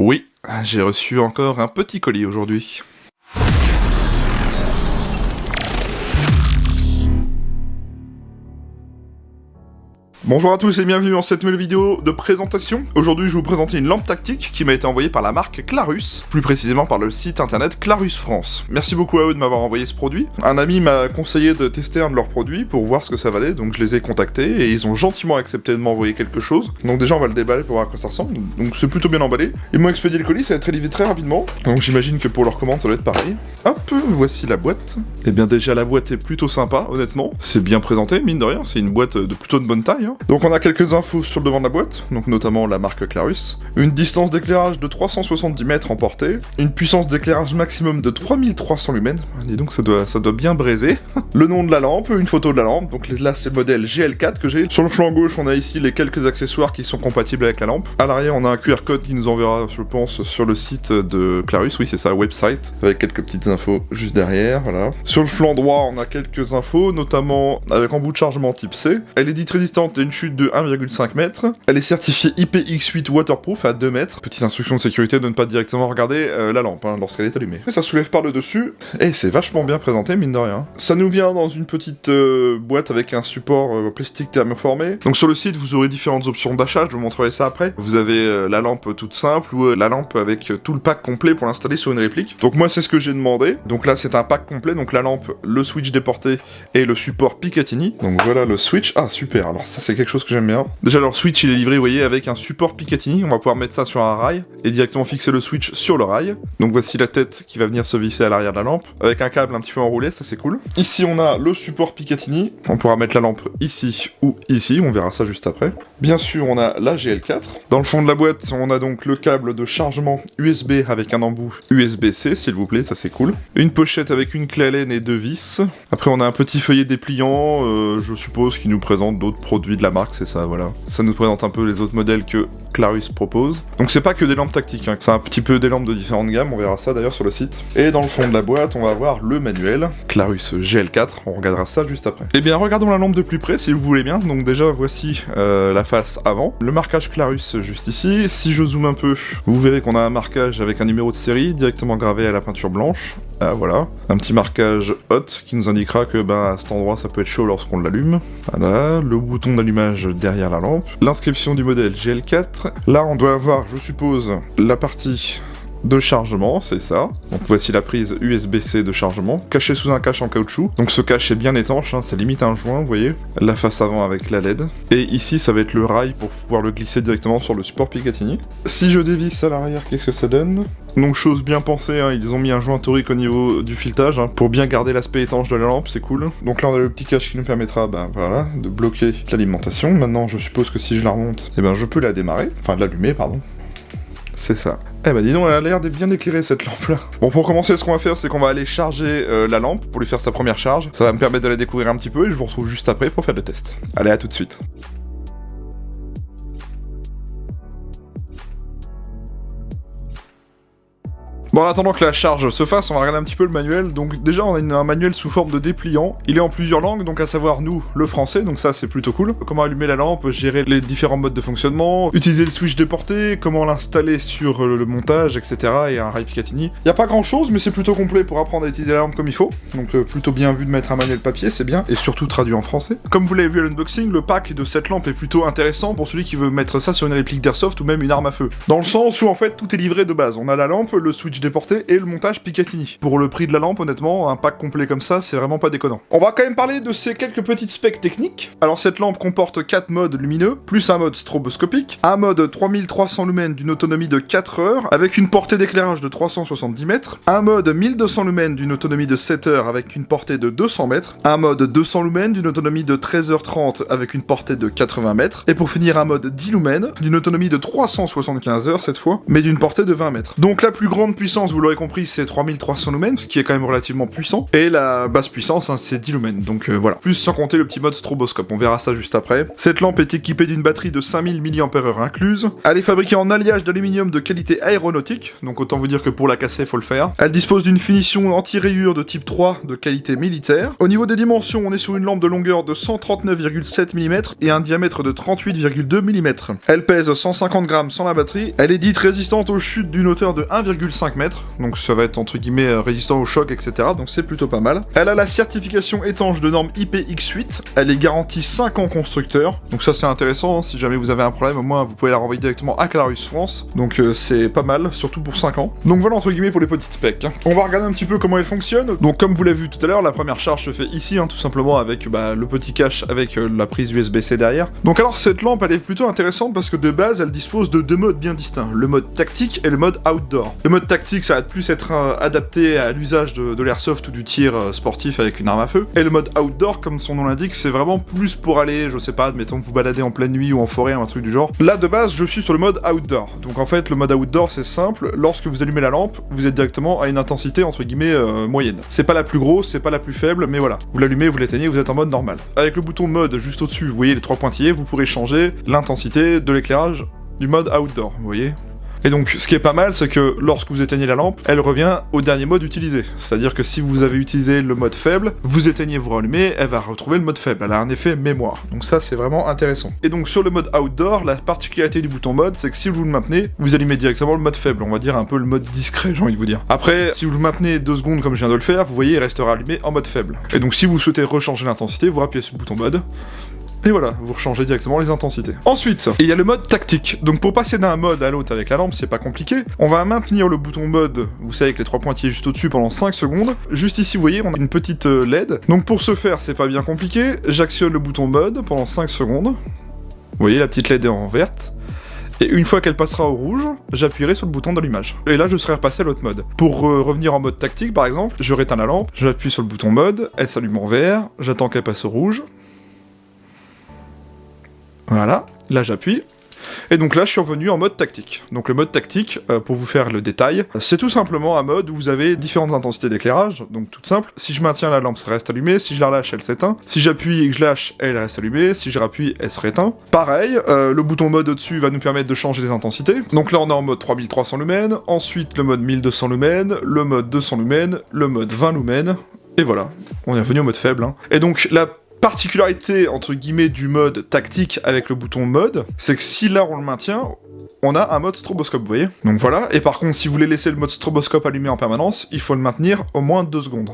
Oui, j'ai reçu encore un petit colis aujourd'hui. Bonjour à tous et bienvenue dans cette nouvelle vidéo de présentation. Aujourd'hui je vais vous présenter une lampe tactique qui m'a été envoyée par la marque Clarus, plus précisément par le site internet Clarus France. Merci beaucoup à eux de m'avoir envoyé ce produit. Un ami m'a conseillé de tester un de leurs produits pour voir ce que ça valait, donc je les ai contactés et ils ont gentiment accepté de m'envoyer quelque chose. Donc déjà on va le déballer pour voir à quoi ça ressemble, donc c'est plutôt bien emballé. Ils m'ont expédié le colis, ça va être livré très rapidement, donc j'imagine que pour leur commande ça doit être pareil. Hop, voici la boîte. Et bien déjà la boîte est plutôt sympa, honnêtement. C'est bien présenté, mine de rien, c'est une boîte de plutôt de bonne taille. Donc on a quelques infos sur le devant de la boîte, donc notamment la marque Clarus, une distance d'éclairage de 370 mètres en portée, une puissance d'éclairage maximum de 3300 lumens, dis donc ça doit bien braiser, le nom de la lampe, une photo de la lampe, donc là c'est le modèle GL4 que j'ai. Sur le flanc gauche on a ici les quelques accessoires qui sont compatibles avec la lampe, à l'arrière on a un QR code qui nous enverra je pense sur le site de Clarus, oui c'est ça, website, avec quelques petites infos juste derrière, voilà. Sur le flanc droit on a quelques infos, notamment avec embout de chargement type C, elle est dite résistante à une chute de 1,5 m. Elle est certifiée IPX8 waterproof à 2 mètres. Petite instruction de sécurité de ne pas directement regarder la lampe lorsqu'elle est allumée. Et ça soulève par le dessus, et c'est vachement bien présenté mine de rien. Ça nous vient dans une petite boîte avec un support plastique thermoformé. Donc sur le site vous aurez différentes options d'achat, je vous montrerai ça après. Vous avez la lampe toute simple ou la lampe avec tout le pack complet pour l'installer sur une réplique. Donc moi c'est ce que j'ai demandé. Donc là c'est un pack complet, donc la lampe, le switch déporté et le support Picatinny. Donc voilà le switch. Ah super, alors ça c'est quelque chose que j'aime bien. Déjà leur switch il est livré vous voyez avec un support Picatinny, on va pouvoir mettre ça sur un rail et directement fixer le switch sur le rail. Donc voici la tête qui va venir se visser à l'arrière de la lampe avec un câble un petit peu enroulé, ça c'est cool. Ici on a le support Picatinny, on pourra mettre la lampe ici ou ici, on verra ça juste après. Bien sûr on a la GL4. Dans le fond de la boîte on a donc le câble de chargement USB avec un embout USB-C s'il vous plaît, ça c'est cool. Une pochette avec une clé Allen et deux vis. Après on a un petit feuillet dépliant, je suppose qui nous présente d'autres produits de la marque, c'est ça voilà. Ça nous présente un peu les autres modèles que Clarus propose. Donc c'est pas que des lampes tactiques, c'est un petit peu des lampes de différentes gammes, on verra ça d'ailleurs sur le site. Et dans le fond de la boîte, on va avoir le manuel, Clarus GL4, on regardera ça juste après. Et bien regardons la lampe de plus près si vous voulez bien. Donc déjà voici la face avant, le marquage Clarus juste ici. Si je zoome un peu, vous verrez qu'on a un marquage avec un numéro de série directement gravé à la peinture blanche. Ah voilà, un petit marquage hot qui nous indiquera que à cet endroit ça peut être chaud lorsqu'on l'allume. Voilà, le bouton d'allumage derrière la lampe, l'inscription du modèle GL4. Là on doit avoir, je suppose, la partie de chargement, c'est ça. Donc voici la prise USB-C de chargement, cachée sous un cache en caoutchouc. Donc ce cache est bien étanche, c'est limite un joint, vous voyez. La face avant avec la LED. Et ici ça va être le rail pour pouvoir le glisser directement sur le support Picatinny. Si je dévisse à l'arrière, qu'est-ce que ça donne ? Donc chose bien pensée, ils ont mis un joint torique au niveau du filetage, pour bien garder l'aspect étanche de la lampe, c'est cool. Donc là on a le petit cache qui nous permettra, voilà, de bloquer l'alimentation. Maintenant je suppose que si je la remonte, je peux la démarrer, enfin l'allumer, pardon. C'est ça. Eh dis donc, elle a l'air de bien éclairer cette lampe-là. Bon, pour commencer, ce qu'on va faire, c'est qu'on va aller charger la lampe pour lui faire sa première charge. Ça va me permettre de la découvrir un petit peu et je vous retrouve juste après pour faire le test. Allez, à tout de suite. Bon, en attendant que la charge se fasse, on va regarder un petit peu le manuel. Donc déjà, on a un manuel sous forme de dépliant. Il est en plusieurs langues, donc à savoir nous, le français, donc ça c'est plutôt cool. Comment allumer la lampe, gérer les différents modes de fonctionnement, utiliser le switch déporté, comment l'installer sur le montage, etc. et un rail Picatinny. Y a pas grand chose, mais c'est plutôt complet pour apprendre à utiliser la lampe comme il faut. Donc plutôt bien vu de mettre un manuel papier, c'est bien, et surtout traduit en français. Comme vous l'avez vu à l'unboxing, le pack de cette lampe est plutôt intéressant pour celui qui veut mettre ça sur une réplique d'Airsoft ou même une arme à feu. Dans le sens où en fait tout est livré de base. On a la lampe, le switch déporté et le montage Picatinny. Pour le prix de la lampe, honnêtement, un pack complet comme ça, c'est vraiment pas déconnant. On va quand même parler de ces quelques petites specs techniques. Alors cette lampe comporte 4 modes lumineux, plus un mode stroboscopique, un mode 3300 lumens d'une autonomie de 4 heures, avec une portée d'éclairage de 370 mètres, un mode 1200 lumens d'une autonomie de 7 heures avec une portée de 200 mètres, un mode 200 lumens d'une autonomie de 13h30 avec une portée de 80 mètres, et pour finir un mode 10 lumens d'une autonomie de 375 heures cette fois, mais d'une portée de 20 mètres. Donc la plus grande puissance puissance, vous l'aurez compris, c'est 3300 lumens, ce qui est quand même relativement puissant. Et la basse puissance, hein, c'est 10 lumens, donc voilà. Plus sans compter le petit mode stroboscope, on verra ça juste après. Cette lampe est équipée d'une batterie de 5000 mAh incluse. Elle est fabriquée en alliage d'aluminium de qualité aéronautique, donc autant vous dire que pour la casser, faut le faire. Elle dispose d'une finition anti-rayure de type 3 de qualité militaire. Au niveau des dimensions, on est sur une lampe de longueur de 139,7 mm et un diamètre de 38,2 mm. Elle pèse 150 grammes sans la batterie. Elle est dite résistante aux chutes d'une hauteur de 1,5 m, donc ça va être entre guillemets résistant au choc, etc. Donc c'est plutôt pas mal. Elle a la certification étanche de norme IPX8. Elle est garantie 5 ans constructeur, donc ça c'est intéressant. Si jamais vous avez un problème, au moins vous pouvez la renvoyer directement à Clarus France. Donc c'est pas mal, surtout pour 5 ans. Donc voilà entre guillemets pour les petites specs. On va regarder un petit peu comment elle fonctionne. Donc comme vous l'avez vu tout à l'heure, la première charge se fait ici, hein, tout simplement avec le petit cache avec la prise USB-C derrière. Donc alors cette lampe elle est plutôt intéressante parce que de base elle dispose de deux modes bien distincts, le mode tactique et le mode outdoor. Le mode tactique ça va plus être adapté à l'usage de l'airsoft ou du tir sportif avec une arme à feu. Et le mode outdoor, comme son nom l'indique, c'est vraiment plus pour aller, je sais pas, admettons que vous baladez en pleine nuit ou en forêt, un truc du genre. Là de base je suis sur le mode outdoor. Donc en fait le mode outdoor c'est simple, lorsque vous allumez la lampe, vous êtes directement à une intensité entre guillemets moyenne. C'est pas la plus grosse, c'est pas la plus faible, mais voilà. Vous l'allumez, vous l'éteignez, vous êtes en mode normal. Avec le bouton mode juste au-dessus, vous voyez les trois pointillés, vous pourrez changer l'intensité de l'éclairage du mode outdoor, vous voyez. Et donc, ce qui est pas mal, c'est que lorsque vous éteignez la lampe, elle revient au dernier mode utilisé. C'est-à-dire que si vous avez utilisé le mode faible, vous éteignez, vous rallumez, elle va retrouver le mode faible. Elle a un effet mémoire. Donc ça, c'est vraiment intéressant. Et donc, sur le mode outdoor, la particularité du bouton mode, c'est que si vous le maintenez, vous allumez directement le mode faible. On va dire un peu le mode discret, j'ai envie de vous dire. Après, si vous le maintenez 2 secondes comme je viens de le faire, vous voyez, il restera allumé en mode faible. Et donc, si vous souhaitez rechanger l'intensité, vous appuyez sur le bouton mode. Et voilà, vous rechangez directement les intensités. Ensuite, il y a le mode tactique. Donc pour passer d'un mode à l'autre avec la lampe, c'est pas compliqué. On va maintenir le bouton mode, vous savez, avec les trois pointillés juste au-dessus pendant 5 secondes. Juste ici, vous voyez, on a une petite LED. Donc pour ce faire, c'est pas bien compliqué. J'actionne le bouton mode pendant 5 secondes. Vous voyez, la petite LED est en verte. Et une fois qu'elle passera au rouge, j'appuierai sur le bouton d'allumage. Et là, je serai repassé à l'autre mode. Pour revenir en mode tactique, par exemple, je réteins la lampe, j'appuie sur le bouton mode, elle s'allume en vert, j'attends qu'elle passe au rouge. Voilà, là j'appuie. Et donc là je suis revenu en mode tactique. Donc le mode tactique, pour vous faire le détail, c'est tout simplement un mode où vous avez différentes intensités d'éclairage, donc tout simple. Si je maintiens la lampe, ça reste allumé, si je la relâche, elle s'éteint. Si j'appuie et que je lâche, elle reste allumée, si je rappuie, elle se réteint. Pareil, le bouton mode au-dessus va nous permettre de changer les intensités. Donc là on est en mode 3300 lumens, ensuite le mode 1200 lumens, le mode 200 lumens, le mode 20 lumens, et voilà, on est revenu au mode faible. Hein. Et donc la particularité entre guillemets du mode tactique avec le bouton mode, c'est que si là on le maintient, on a un mode stroboscope, vous voyez. Donc voilà, et par contre si vous voulez laisser le mode stroboscope allumé en permanence, il faut le maintenir au moins 2 secondes.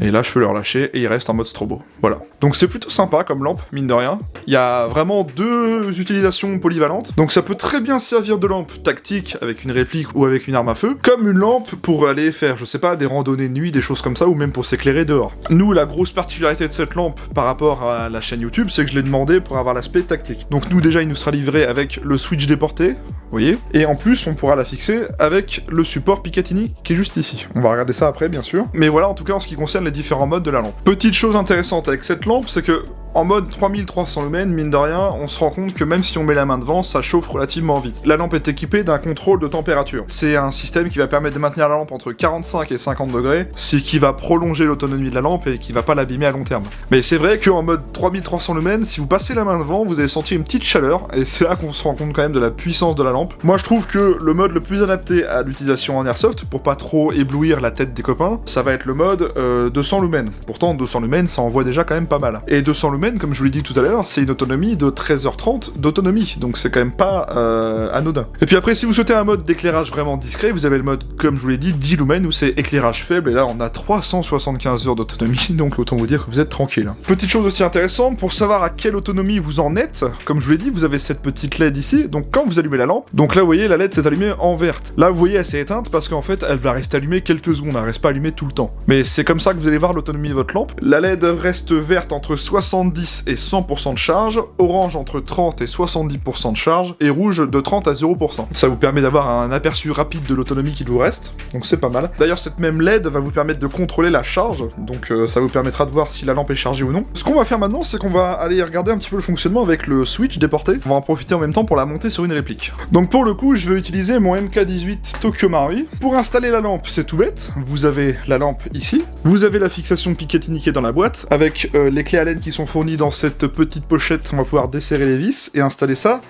Et là je peux le relâcher et il reste en mode strobo. Voilà. Donc c'est plutôt sympa comme lampe, mine de rien. Il y a vraiment 2 utilisations polyvalentes. Donc ça peut très bien servir de lampe tactique avec une réplique ou avec une arme à feu, comme une lampe pour aller faire, je sais pas, des randonnées de nuit, des choses comme ça, ou même pour s'éclairer dehors. Nous, la grosse particularité de cette lampe par rapport à la chaîne YouTube, c'est que je l'ai demandé pour avoir l'aspect tactique. Donc nous déjà il nous sera livré avec le switch déporté, vous voyez, et en plus on pourra la fixer avec le support Picatinny qui est juste ici. On va regarder ça après bien sûr. Mais voilà en tout cas en ce qui concerne les différents modes de la lampe. Petite chose intéressante avec cette lampe, c'est que en mode 3300 lumens, mine de rien, on se rend compte que même si on met la main devant, ça chauffe relativement vite. La lampe est équipée d'un contrôle de température. C'est un système qui va permettre de maintenir la lampe entre 45 et 50 degrés, ce qui va prolonger l'autonomie de la lampe et qui va pas l'abîmer à long terme. Mais c'est vrai qu'en mode 3300 lumens, si vous passez la main devant, vous allez sentir une petite chaleur, et c'est là qu'on se rend compte quand même de la puissance de la lampe. Moi je trouve que le mode le plus adapté à l'utilisation en airsoft, pour pas trop éblouir la tête des copains, ça va être le mode 200 lumens. Pourtant 200 lumens, ça envoie déjà quand même pas mal. Et 200 lumens, comme je vous l'ai dit tout à l'heure, c'est une autonomie de 13h30 d'autonomie, donc c'est quand même pas anodin. Et puis après, si vous souhaitez un mode d'éclairage vraiment discret, vous avez le mode, comme je vous l'ai dit, 10 lumens, où c'est éclairage faible, et là on a 375 heures d'autonomie, donc autant vous dire que vous êtes tranquille. Petite chose aussi intéressante, pour savoir à quelle autonomie vous en êtes, comme je vous l'ai dit, vous avez cette petite LED ici, donc quand vous allumez la lampe, donc là vous voyez, la LED s'est allumée en verte. Là vous voyez, elle s'est éteinte, parce qu'en fait, elle va rester allumée quelques secondes, elle reste pas allumée tout le temps. Mais c'est comme ça que vous allez voir l'autonomie de votre lampe. La LED reste verte entre 70 70 et 100% de charge, orange entre 30 et 70% de charge, et rouge de 30 à 0%. Ça vous permet d'avoir un aperçu rapide de l'autonomie qu'il vous reste, donc c'est pas mal. D'ailleurs, cette même LED va vous permettre de contrôler la charge, donc ça vous permettra de voir si la lampe est chargée ou non. Ce qu'on va faire maintenant, c'est qu'on va aller regarder un petit peu le fonctionnement avec le switch déporté. On va en profiter en même temps pour la monter sur une réplique. Donc pour le coup, je vais utiliser mon MK18 Tokyo Marui. Pour installer la lampe, c'est tout bête. Vous avez la lampe ici. Vous avez la fixation Picatinny qui est dans la boîte, avec les clés Allen qui sont fournies dans cette petite pochette. On va pouvoir desserrer les vis et installer ça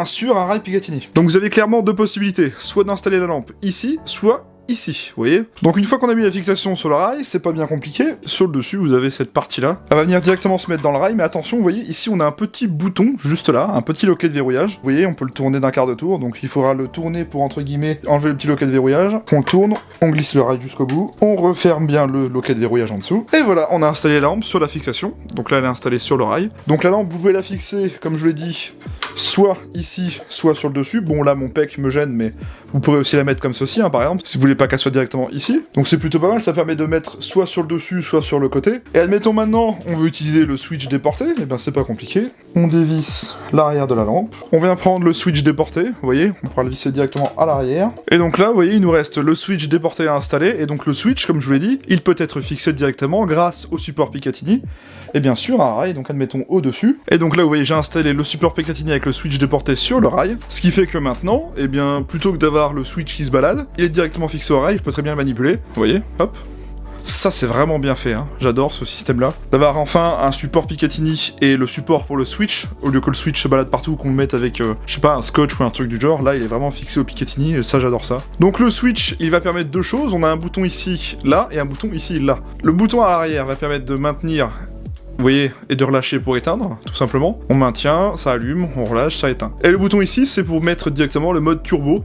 sur un rail Picatinny. Donc vous avez clairement deux possibilités, soit d'installer la lampe ici, soit ici, vous voyez. Donc une fois qu'on a mis la fixation sur le rail, c'est pas bien compliqué. Sur le dessus, vous avez cette partie-là. Elle va venir directement se mettre dans le rail, mais attention, vous voyez, ici on a un petit bouton, juste là, un petit loquet de verrouillage. Vous voyez, on peut le tourner d'un quart de tour, donc il faudra le tourner pour, entre guillemets, enlever le petit loquet de verrouillage. On le tourne, on glisse le rail jusqu'au bout, on referme bien le loquet de verrouillage en dessous. Et voilà, on a installé la lampe sur la fixation. Donc là, elle est installée sur le rail. Donc la lampe, vous pouvez la fixer, comme je l'ai dit, soit ici, soit sur le dessus. Bon, là, mon pec me gêne, mais vous pourrez aussi la mettre comme ceci, par exemple, si vous voulez pas qu'elle soit directement ici. Donc c'est plutôt pas mal, ça permet de mettre soit sur le dessus, soit sur le côté. Et admettons maintenant, on veut utiliser le switch déporté, et ben c'est pas compliqué. On dévisse l'arrière de la lampe. On vient prendre le switch déporté, vous voyez, on pourra le visser directement à l'arrière. Et donc là, vous voyez, il nous reste le switch déporté à installer, et donc le switch, comme je vous l'ai dit, il peut être fixé directement grâce au support Picatinny, et bien sûr un rail, donc admettons au-dessus. Et donc là, vous voyez, j'ai installé le support Picatinny avec le switch déporté sur le rail, ce qui fait que maintenant, eh bien, plutôt que d'avoir le switch qui se balade, il est directement fixé au rail, je peux très bien le manipuler, vous voyez, hop. Ça c'est vraiment bien fait, hein. J'adore ce système-là. D'avoir enfin un support Picatinny et le support pour le switch, au lieu que le switch se balade partout, qu'on le mette avec, je sais pas, un scotch ou un truc du genre, là il est vraiment fixé au Picatinny, et ça j'adore ça. Donc le switch, il va permettre deux choses, on a un bouton ici, là, et un bouton ici, là. Le bouton à l'arrière va permettre de maintenir, vous voyez, et de relâcher pour éteindre, tout simplement. On maintient, ça allume, on relâche, ça éteint. Et le bouton ici, c'est pour mettre directement le mode turbo,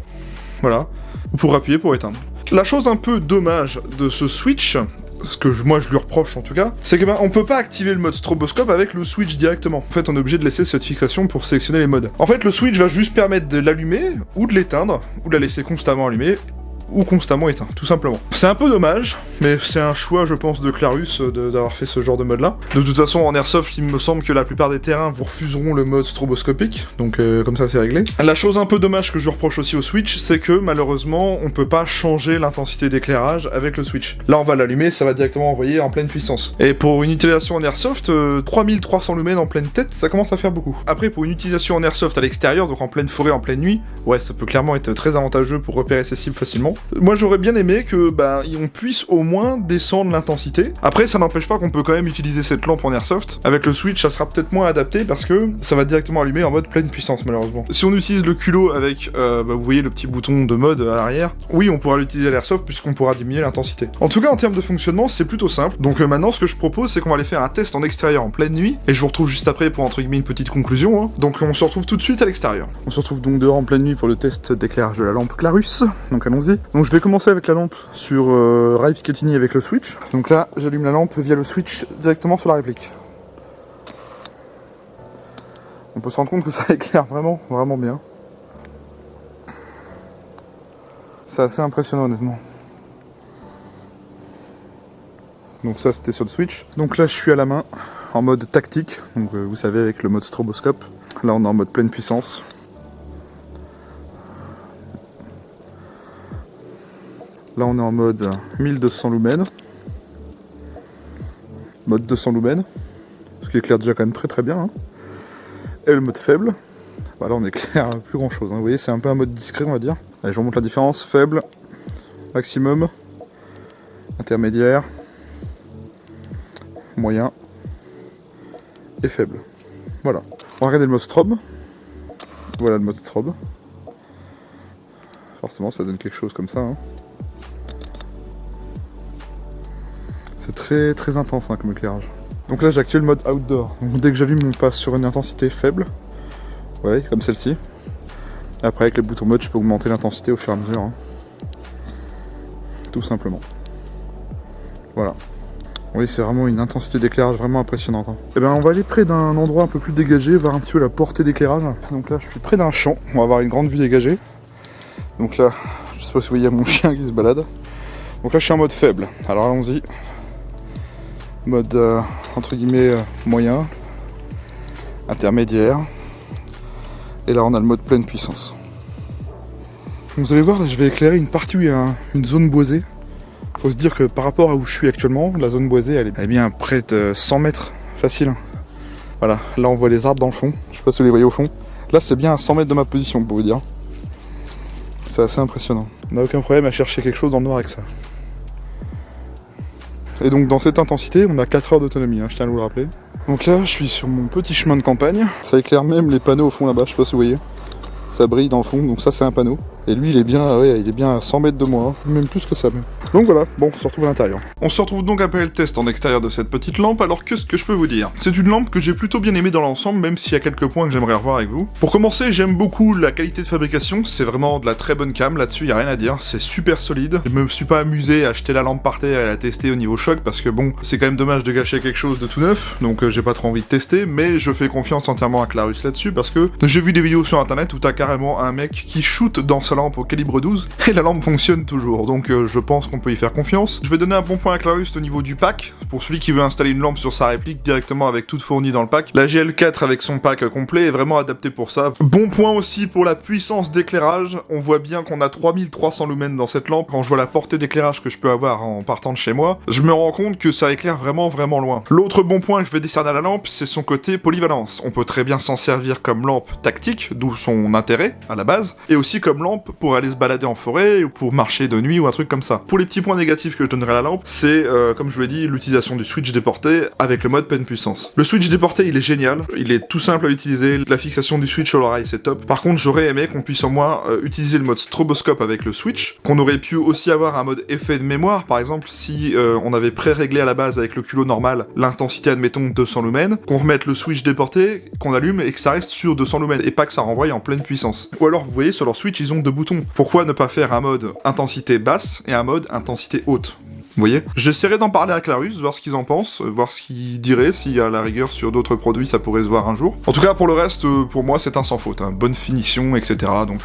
voilà, ou pour appuyer pour éteindre. La chose un peu dommage de ce switch, ce que moi je lui reproche en tout cas, c'est que on peut pas activer le mode stroboscope avec le switch directement. En fait, on est obligé de laisser cette fixation pour sélectionner les modes. En fait, le switch va juste permettre de l'allumer, ou de l'éteindre, ou de la laisser constamment allumée, ou constamment éteint, tout simplement. C'est un peu dommage, mais c'est un choix, je pense, de Clarus d'avoir fait ce genre de mode-là. De toute façon, en Airsoft, il me semble que la plupart des terrains vous refuseront le mode stroboscopique, donc comme ça, c'est réglé. La chose un peu dommage que je reproche aussi au Switch, c'est que, malheureusement, on peut pas changer l'intensité d'éclairage avec le Switch. Là, on va l'allumer, ça va directement envoyer en pleine puissance. Et pour une utilisation en Airsoft, 3300 lumens en pleine tête, ça commence à faire beaucoup. Après, pour une utilisation en Airsoft à l'extérieur, donc en pleine forêt, en pleine nuit, ouais, ça peut clairement être très avantageux pour repérer ses cibles facilement. Moi, j'aurais bien aimé que, on puisse au moins descendre l'intensité. Après, ça n'empêche pas qu'on peut quand même utiliser cette lampe en Airsoft. Avec le Switch, ça sera peut-être moins adapté parce que ça va directement allumer en mode pleine puissance, malheureusement. Si on utilise le culot avec, vous voyez le petit bouton de mode à l'arrière, oui, on pourra l'utiliser à l'Airsoft puisqu'on pourra diminuer l'intensité. En tout cas, en termes de fonctionnement, c'est plutôt simple. Donc maintenant, ce que je propose, c'est qu'on va aller faire un test en extérieur en pleine nuit, et je vous retrouve juste après pour, entre guillemets, une petite conclusion, hein. Donc on se retrouve tout de suite à l'extérieur. On se retrouve donc dehors en pleine nuit pour le test d'éclairage de la lampe Clarus. Donc allons-y. Donc je vais commencer avec la lampe sur rail Picatinny avec le switch. Donc là, j'allume la lampe via le switch directement sur la réplique. On peut se rendre compte que ça éclaire vraiment, vraiment bien. C'est assez impressionnant honnêtement. Donc ça c'était sur le switch. Donc là je suis à la main, en mode tactique. Donc vous savez avec le mode stroboscope. Là on est en mode pleine puissance. Là on est en mode 1200 lumens. Mode 200 lumens. Ce qui éclaire déjà quand même très très bien. Hein. Et le mode faible. Bah là on éclaire plus grand chose. Hein. Vous voyez c'est un peu un mode discret on va dire. Allez je vous montre la différence. Faible, maximum, intermédiaire, moyen et faible. Voilà. On va regarder le mode strobe. Voilà le mode strobe. Forcément ça donne quelque chose comme ça. Hein. C'est très très intense hein, comme éclairage. Donc là j'active le mode outdoor. Donc dès que j'allume on passe sur une intensité faible. Ouais, comme celle-ci. Après avec le bouton mode je peux augmenter l'intensité au fur et à mesure. Hein. Tout simplement. Voilà. Oui c'est vraiment une intensité d'éclairage vraiment impressionnante. Hein. Et bien on va aller près d'un endroit un peu plus dégagé, voir un petit peu la portée d'éclairage. Donc là je suis près d'un champ, on va avoir une grande vue dégagée. Donc là, je sais pas si vous voyez mon chien qui se balade. Donc là je suis en mode faible. Alors allons-y. Mode entre guillemets moyen. intermédiaire. Et là on a le mode pleine puissance. Vous allez voir, là je vais éclairer une partie où il y a une zone boisée. Faut se dire que par rapport à où je suis actuellement, la zone boisée elle est bien près de 100 mètres, facile. Voilà, là on voit les arbres dans le fond, je sais pas si vous les voyez au fond. Là c'est bien à 100 mètres de ma position pour vous dire. C'est assez impressionnant. On n'a aucun problème à chercher quelque chose dans le noir avec ça. Et donc dans cette intensité, on a 4 heures d'autonomie, je tiens à vous le rappeler. Donc là, je suis sur mon petit chemin de campagne. Ça éclaire même les panneaux au fond là-bas, je sais pas si vous voyez. Ça brille dans le fond, donc ça c'est un panneau. Et lui il est bien, il est bien à 100 mètres de moi, même plus que ça même. Donc voilà, bon, on se retrouve à l'intérieur. On se retrouve donc après le test en extérieur de cette petite lampe, alors qu'est-ce que je peux vous dire? C'est une lampe que j'ai plutôt bien aimée dans l'ensemble, même s'il y a quelques points que j'aimerais revoir avec vous. Pour commencer, j'aime beaucoup la qualité de fabrication, c'est vraiment de la très bonne cam, là-dessus il y a rien à dire, c'est super solide. Je me suis pas amusé à jeter la lampe par terre et à la tester au niveau choc, parce que bon, c'est quand même dommage de gâcher quelque chose de tout neuf, donc j'ai pas trop envie de tester, mais je fais confiance entièrement à Clarus là-dessus, parce que j'ai vu des vidéos sur internet où t'as carrément un mec qui shoot dans sa lampe au calibre 12, et la lampe fonctionne toujours, donc je pense qu'on peut y faire confiance. Je vais donner un bon point à Clarus au niveau du pack, pour celui qui veut installer une lampe sur sa réplique directement avec tout fourni dans le pack. La GL4 avec son pack complet est vraiment adapté pour ça. Bon point aussi pour la puissance d'éclairage, on voit bien qu'on a 3300 lumens dans cette lampe. Quand je vois la portée d'éclairage que je peux avoir en partant de chez moi, je me rends compte que ça éclaire vraiment loin. L'autre bon point que je vais décerner à la lampe, c'est son côté polyvalence. On peut très bien s'en servir comme lampe tactique, d'où son intérêt à la base, et aussi comme lampe pour aller se balader en forêt ou pour marcher de nuit ou un truc comme ça. Pour les petits points négatifs que je donnerai à la lampe, c'est, comme je vous l'ai dit, l'utilisation du switch déporté avec le mode pleine puissance. Le switch déporté, il est génial, il est tout simple à utiliser, la fixation du switch sur l'oreille, c'est top. Par contre, j'aurais aimé qu'on puisse au moins utiliser le mode stroboscope avec le switch, qu'on aurait pu aussi avoir un mode effet de mémoire, par exemple, si on avait pré-réglé à la base avec le culot normal l'intensité, admettons, 200 lumens, qu'on remette le switch déporté, qu'on allume et que ça reste sur 200 lumens, et pas que ça renvoie en pleine puissance. Ou alors, vous voyez, sur leur switch, ils ont deux boutons. Pourquoi ne pas faire un mode intensité basse et un mode intensité haute? Vous voyez? J'essaierai d'en parler à Clarus, voir ce qu'ils en pensent, voir ce qu'ils diraient, si à la rigueur sur d'autres produits ça pourrait se voir un jour. En tout cas, pour le reste, pour moi c'est un sans faute, bonne finition, etc. Donc...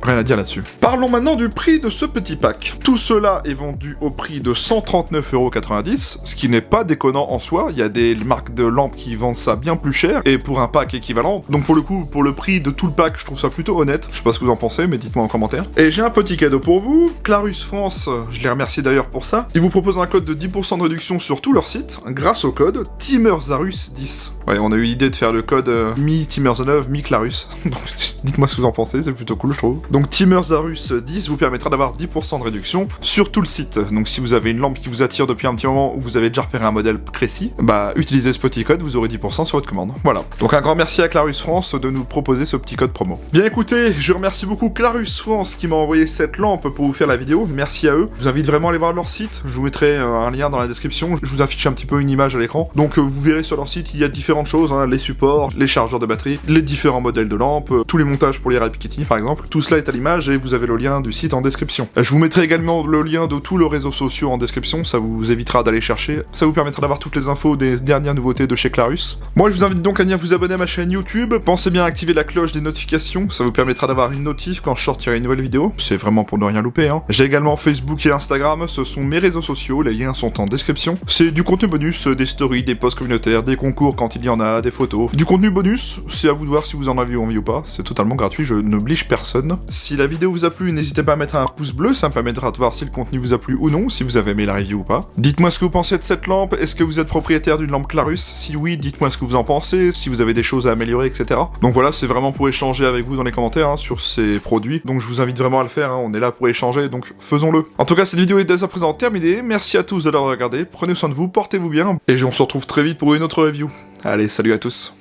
rien à dire là-dessus. Parlons maintenant du prix de ce petit pack. Tout cela est vendu au prix de 139,90 €, ce qui n'est pas déconnant en soi. Il y a des marques de lampes qui vendent ça bien plus cher, et pour un pack équivalent. Donc pour le coup, pour le prix de tout le pack, je trouve ça plutôt honnête. Je sais pas ce que vous en pensez, mais dites-moi en commentaire. Et j'ai un petit cadeau pour vous. Clarus France, je les remercie d'ailleurs pour ça. Ils vous proposent un code de 10% de réduction sur tout leur site, grâce au code TIMERZARUS10. Ouais, on a eu l'idée de faire le code mi-TIMERZANEUV, mi-Clarus. Donc dites-moi ce que vous en pensez, c'est plutôt cool je trouve. Donc TIMERZARUS10 vous permettra d'avoir 10% de réduction sur tout le site. Donc si vous avez une lampe qui vous attire depuis un petit moment ou vous avez déjà repéré un modèle précis, bah utilisez ce petit code, vous aurez 10% sur votre commande. Voilà. Donc un grand merci à Clarus France de nous proposer ce petit code promo. Bien écoutez, je remercie beaucoup Clarus France qui m'a envoyé cette lampe pour vous faire la vidéo. Merci à eux. Je vous invite vraiment à aller voir leur site. Je vous mettrai un lien dans la description. Je vous affiche un petit peu une image à l'écran. Donc vous verrez sur leur site, il y a différentes choses, les supports, les chargeurs de batterie, les différents modèles de lampes, tous les montages pour les Rapikini par exemple. Tout cela est à l'image et vous avez le lien du site en description. Je vous mettrai également le lien de tous les réseaux sociaux en description, ça vous évitera d'aller chercher, ça vous permettra d'avoir toutes les infos des dernières nouveautés de chez Clarus. Moi je vous invite donc à venir vous abonner à ma chaîne YouTube, pensez bien à activer la cloche des notifications, ça vous permettra d'avoir une notif quand je sortirai une nouvelle vidéo, c'est vraiment pour ne rien louper. J'ai également Facebook et Instagram, ce sont mes réseaux sociaux, les liens sont en description. C'est du contenu bonus, des stories, des posts communautaires, des concours quand il y en a, des photos. Du contenu bonus, c'est à vous de voir si vous en avez envie ou pas, c'est totalement gratuit, je n'oblige personne. Si la vidéo vous a plu, n'hésitez pas à mettre un pouce bleu, ça me permettra de voir si le contenu vous a plu ou non, si vous avez aimé la review ou pas. Dites-moi ce que vous pensez de cette lampe, est-ce que vous êtes propriétaire d'une lampe Clarus? Si oui, dites-moi ce que vous en pensez, si vous avez des choses à améliorer, etc. Donc voilà, c'est vraiment pour échanger avec vous dans les commentaires sur ces produits, donc je vous invite vraiment à le faire, on est là pour échanger, donc faisons-le. En tout cas, cette vidéo est dès à présent terminée, merci à tous de l'avoir regardé, prenez soin de vous, portez-vous bien, et on se retrouve très vite pour une autre review. Allez, salut à tous.